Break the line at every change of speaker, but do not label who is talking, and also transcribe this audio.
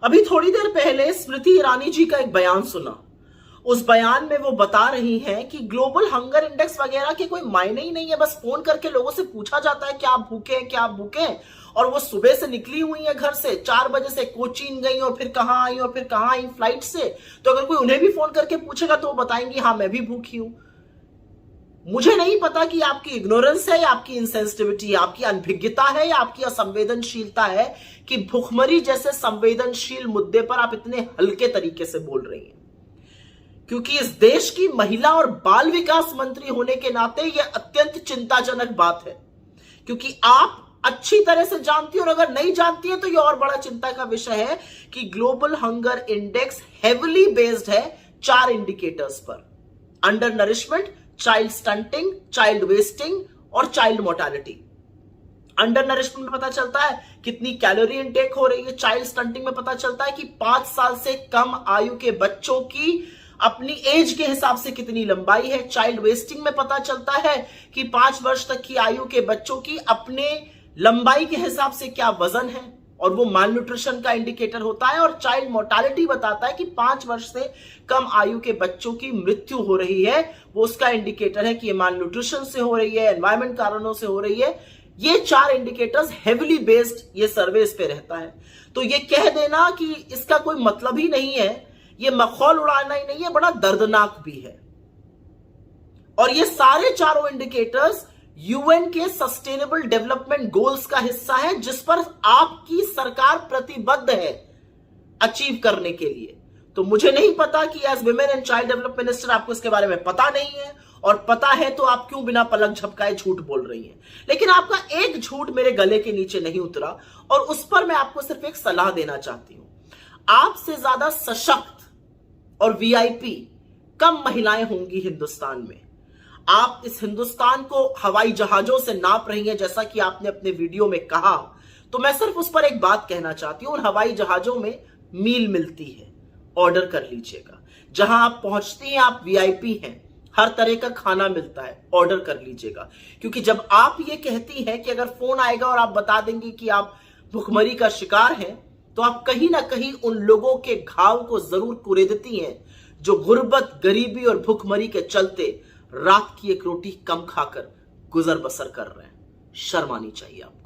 अभी थोड़ी देर पहले स्मृति ईरानी जी का एक बयान सुना। उस बयान में वो बता रही हैं कि ग्लोबल हंगर इंडेक्स वगैरह के कोई मायने ही नहीं है, बस फोन करके लोगों से पूछा जाता है क्या आप भूखे हैं, क्या आप भूखे हैं। और वो सुबह से निकली हुई है घर से, 4 बजे से कोचीन गई और फिर कहां आई और फिर कहां आई फ्लाइट से। तो अगर कोई उन्हें भी फोन करके पूछेगा तो वो बताएंगी हाँ मैं भी भूखी हूं। मुझे नहीं पता कि आपकी इग्नोरेंस है या आपकी इंसेंसिटिविटी है, आपकी अनभिज्ञता है या आपकी असंवेदनशीलता है कि भुखमरी जैसे संवेदनशील मुद्दे पर आप इतने हल्के तरीके से बोल रही हैं। क्योंकि इस देश की महिला और बाल विकास मंत्री होने के नाते यह अत्यंत चिंताजनक बात है, क्योंकि आप अच्छी तरह से जानती हैं और अगर नहीं जानती है तो यह और बड़ा चिंता का विषय है कि global hunger index heavily based है 4 इंडिकेटर्स पर: under nourishment, child stunting, child wasting और चाइल्ड मोर्टालिटी। अंडर नरिशमेंट में पता चलता है कितनी कैलोरी इनटेक हो रही है, चाइल्ड स्टंटिंग में पता चलता है कि 5 साल से कम आयु के बच्चों की अपनी एज के हिसाब से कितनी लंबाई है, चाइल्ड वेस्टिंग में पता चलता है कि 5 वर्ष तक की आयु के बच्चों की अपने लंबाई के हिसाब से क्या वजन है और वो माल न्यूट्रिशन का इंडिकेटर होता है। और चाइल्ड मोर्टालिटी बताता है कि 5 वर्ष से कम आयु के बच्चों की मृत्यु हो रही है, वो उसका इंडिकेटर है कि ये माल न्यूट्रिशन से हो रही है, एनवायरमेंट कारणों से हो रही है। ये 4 इंडिकेटर्स हेविली बेस्ड ये सर्वे इस पे रहता है। तो ये कह देना कि इसका कोई मतलब ही नहीं है, ये मखौल उड़ाना ही नहीं है, बड़ा दर्दनाक भी है। और ये सारे चारों इंडिकेटर्स यूएन के सस्टेनेबल डेवलपमेंट गोल्स का हिस्सा है, जिस पर आपकी सरकार प्रतिबद्ध है अचीव करने के लिए। तो मुझे नहीं पता कि as women and child development minister आपको इसके बारे में पता नहीं है, और पता है तो आप क्यों बिना पलक झपकाए झूठ बोल रही हैं। लेकिन आपका एक झूठ मेरे गले के नीचे नहीं उतरा और उस पर मैं आपको सिर्फ एक सलाह देना चाहती हूं। आपसे ज्यादा सशक्त और वीआईपी कम महिलाएं होंगी हिंदुस्तान में। आप इस हिंदुस्तान को हवाई जहाजों से नाप रही हैं, जैसा कि आपने अपने वीडियो में कहा। तो मैं सिर्फ उस पर एक बात कहना चाहती हूं, उन हवाई जहाजों में मील मिलती है, ऑर्डर कर लीजिएगा। जहां आप पहुंचती हैं आप वीआईपी हैं, हर तरह का खाना मिलता है, ऑर्डर कर लीजिएगा। क्योंकि जब आप ये कहती हैं कि अगर फोन आएगा और आप बता देंगे कि आप भुखमरी का शिकार हैं, तो आप कहीं ना कहीं उन लोगों के घाव को जरूर कुरेदती हैं जो गुर्बत, गरीबी और भुखमरी के चलते रात की एक रोटी कम खाकर गुजर बसर कर रहे हैं। शर्म आनी चाहिए आपको।